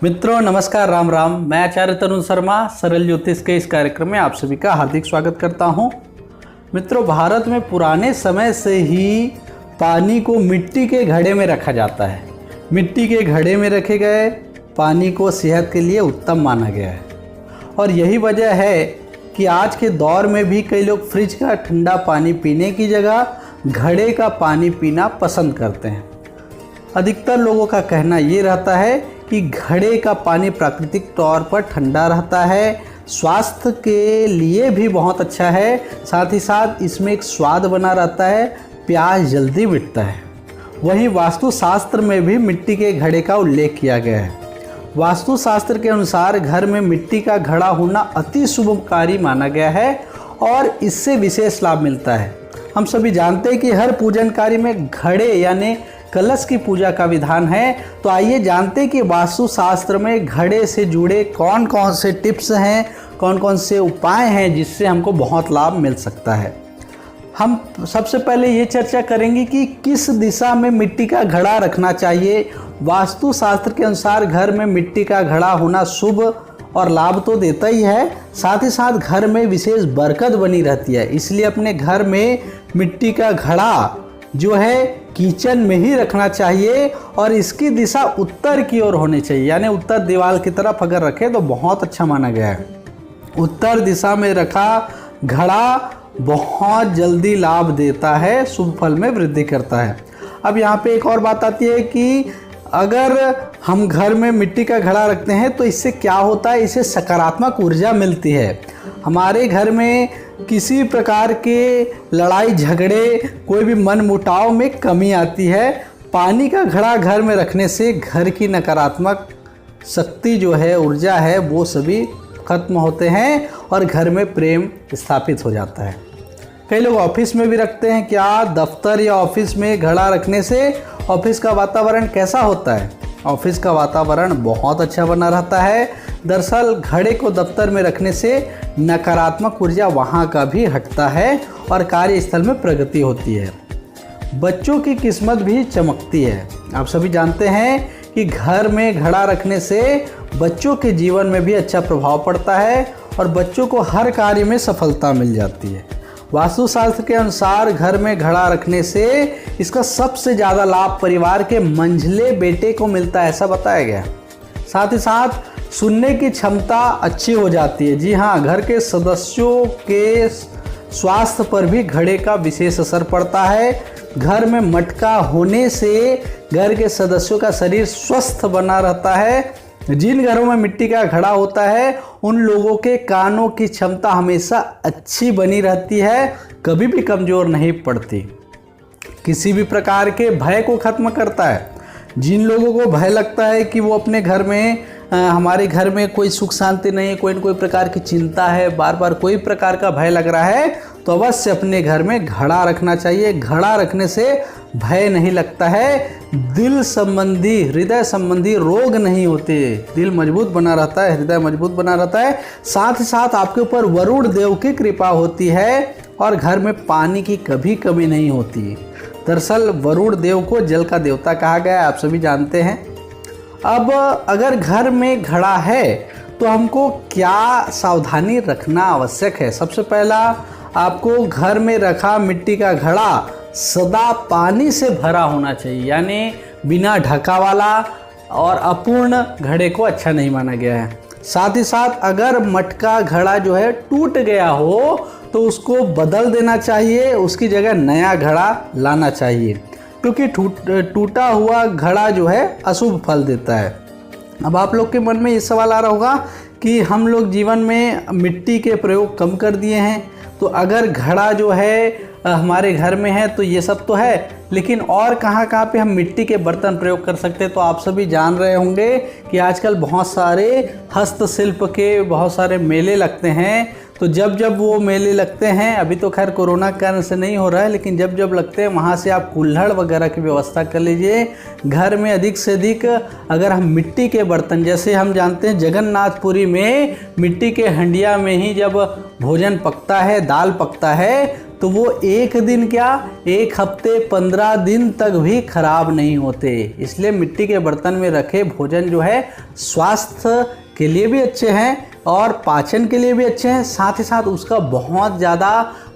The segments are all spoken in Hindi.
मित्रों नमस्कार, राम राम। मैं आचार्य तरुण शर्मा सरल ज्योतिष के इस कार्यक्रम में आप सभी का हार्दिक स्वागत करता हूं। मित्रों, भारत में पुराने समय से ही पानी को मिट्टी के घड़े में रखा जाता है। मिट्टी के घड़े में रखे गए पानी को सेहत के लिए उत्तम माना गया है और यही वजह है कि आज के दौर में भी कई लोग फ्रिज का ठंडा पानी पीने की जगह घड़े का पानी पीना पसंद करते हैं। अधिकतर लोगों का कहना ये रहता है कि घड़े का पानी प्राकृतिक तौर पर ठंडा रहता है, स्वास्थ्य के लिए भी बहुत अच्छा है, साथ ही साथ इसमें एक स्वाद बना रहता है, प्यास जल्दी मिटता है। वहीं वास्तुशास्त्र में भी मिट्टी के घड़े का उल्लेख किया गया है। वास्तुशास्त्र के अनुसार घर में मिट्टी का घड़ा होना अति शुभकारी माना गया है और इससे विशेष लाभ मिलता है। हम सभी जानते हैं कि हर पूजन कार्य में घड़े यानी कलश की पूजा का विधान है। तो आइए जानते हैं कि वास्तुशास्त्र में घड़े से जुड़े कौन कौन से टिप्स हैं, कौन कौन से उपाय हैं जिससे हमको बहुत लाभ मिल सकता है। हम सबसे पहले ये चर्चा करेंगे कि किस दिशा में मिट्टी का घड़ा रखना चाहिए। वास्तुशास्त्र के अनुसार घर में मिट्टी का घड़ा होना शुभ और लाभ तो देता ही है, साथ ही साथ घर में विशेष बरकत बनी रहती है। इसलिए अपने घर में मिट्टी का घड़ा जो है किचन में ही रखना चाहिए और इसकी दिशा उत्तर की ओर होनी चाहिए, यानी उत्तर दीवार की तरफ अगर रखें तो बहुत अच्छा माना गया है। उत्तर दिशा में रखा घड़ा बहुत जल्दी लाभ देता है, शुभ फल में वृद्धि करता है। अब यहाँ पे एक और बात आती है कि अगर हम घर में मिट्टी का घड़ा रखते हैं तो इससे क्या होता है, इससे सकारात्मक ऊर्जा मिलती है। हमारे घर में किसी प्रकार के लड़ाई झगड़े, कोई भी मन मुटाव में कमी आती है। पानी का घड़ा घर में रखने से घर की नकारात्मक शक्ति जो है, ऊर्जा है, वो सभी खत्म होते हैं और घर में प्रेम स्थापित हो जाता है। कई लोग ऑफिस में भी रखते हैं। क्या दफ्तर या ऑफिस में घड़ा रखने से ऑफिस का वातावरण कैसा होता है? ऑफिस का वातावरण बहुत अच्छा बना रहता है। दरअसल घड़े को दफ्तर में रखने से नकारात्मक ऊर्जा वहाँ का भी हटता है और कार्यस्थल में प्रगति होती है। बच्चों की किस्मत भी चमकती है। आप सभी जानते हैं कि घर में घड़ा रखने से बच्चों के जीवन में भी अच्छा प्रभाव पड़ता है और बच्चों को हर कार्य में सफलता मिल जाती है। वास्तुशास्त्र के अनुसार घर में घड़ा रखने से इसका सबसे ज़्यादा लाभ परिवार के मंझले बेटे को मिलता है, ऐसा बताया गया। साथ ही साथ सुनने की क्षमता अच्छी हो जाती है। जी हाँ, घर के सदस्यों के स्वास्थ्य पर भी घड़े का विशेष असर पड़ता है। घर में मटका होने से घर के सदस्यों का शरीर स्वस्थ बना रहता है। जिन घरों में मिट्टी का घड़ा होता है उन लोगों के कानों की क्षमता हमेशा अच्छी बनी रहती है, कभी भी कमज़ोर नहीं पड़ती। किसी भी प्रकार के भय को खत्म करता है। जिन लोगों को भय लगता है कि वो अपने घर में हमारे घर में कोई सुख शांति नहीं है, कोई न कोई प्रकार की चिंता है, बार बार कोई प्रकार का भय लग रहा है, तो अवश्य अपने घर में घड़ा रखना चाहिए। घड़ा रखने से भय नहीं लगता है, दिल संबंधी, हृदय संबंधी रोग नहीं होते, दिल मजबूत बना रहता है, हृदय मजबूत बना रहता है। साथ ही साथ आपके ऊपर वरुण देव की कृपा होती है और घर में पानी की कभी कमी नहीं होती। दरअसल वरुण देव को जल का देवता कहा गया है, आप सभी जानते हैं। अब अगर घर में घड़ा है तो हमको क्या सावधानी रखना आवश्यक है? सबसे पहला, आपको घर में रखा मिट्टी का घड़ा सदा पानी से भरा होना चाहिए, यानी बिना ढका वाला और अपूर्ण घड़े को अच्छा नहीं माना गया है। साथ ही साथ अगर मटका घड़ा जो है टूट गया हो तो उसको बदल देना चाहिए, उसकी जगह नया घड़ा लाना चाहिए, क्योंकि टूटा हुआ घड़ा जो है अशुभ फल देता है। अब आप लोग के मन में ये सवाल आ रहा होगा कि हम लोग जीवन में मिट्टी के प्रयोग कम कर दिए हैं, तो अगर घड़ा जो है हमारे घर में है तो ये सब तो है, लेकिन और कहाँ कहाँ पे हम मिट्टी के बर्तन प्रयोग कर सकते हैं? तो आप सभी जान रहे होंगे कि आजकल बहुत सारे हस्तशिल्प के बहुत सारे मेले लगते हैं। तो जब जब वो मेले लगते हैं, अभी तो खैर कोरोना के कारण से नहीं हो रहा है, लेकिन जब जब लगते हैं वहाँ से आप कुल्हड़ वगैरह की व्यवस्था कर लीजिए। घर में अधिक से अधिक अगर हम मिट्टी के बर्तन, जैसे हम जानते हैं जगन्नाथपुरी में मिट्टी के हंडिया में ही जब भोजन पकता है, दाल पकता है, तो वो एक दिन क्या, एक हफ्ते 15 दिन तक भी खराब नहीं होते। इसलिए मिट्टी के बर्तन में रखे भोजन जो है स्वास्थ्य के लिए भी अच्छे हैं और पाचन के लिए भी अच्छे हैं, साथ ही साथ उसका बहुत ज़्यादा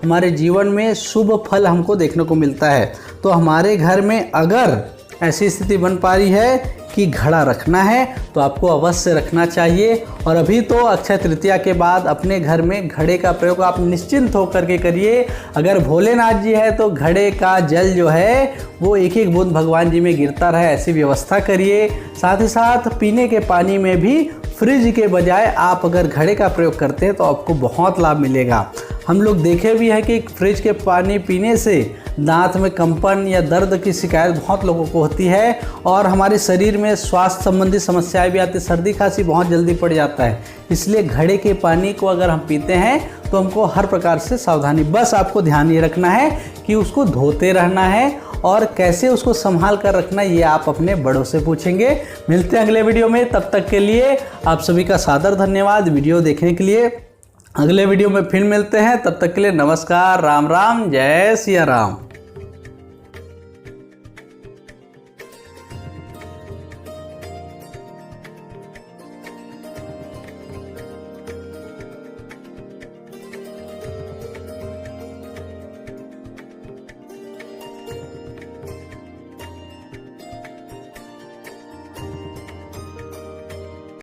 हमारे जीवन में शुभ फल हमको देखने को मिलता है। तो हमारे घर में अगर ऐसी स्थिति बन पा रही है कि घड़ा रखना है तो आपको अवश्य रखना चाहिए। और अभी तो अक्षय तृतीया के बाद अपने घर में घड़े का प्रयोग आप निश्चिंत होकर के करिए। अगर भोलेनाथ जी है तो घड़े का जल जो है वो एक एक बूंद भगवान जी में गिरता रहे, ऐसी व्यवस्था करिए। साथ ही साथ पीने के पानी में भी फ्रिज के बजाय आप अगर घड़े का प्रयोग करते हैं तो आपको बहुत लाभ मिलेगा। हम लोग देखे भी है कि फ्रिज के पानी पीने से दांत में कंपन या दर्द की शिकायत बहुत लोगों को होती है और हमारे शरीर में स्वास्थ्य संबंधी समस्याएं भी आती है, सर्दी खांसी बहुत जल्दी पड़ जाता है। इसलिए घड़े के पानी को अगर हम पीते हैं तो हमको हर प्रकार से सावधानी, बस आपको ध्यान ये रखना है कि उसको धोते रहना है और कैसे उसको संभाल कर रखना ये आप अपने बड़ों से पूछेंगे। मिलते हैं अगले वीडियो में, तब तक के लिए आप सभी का सादर धन्यवाद वीडियो देखने के लिए। अगले वीडियो में फिर मिलते हैं, तब तक के लिए नमस्कार, राम राम, जय सिया राम।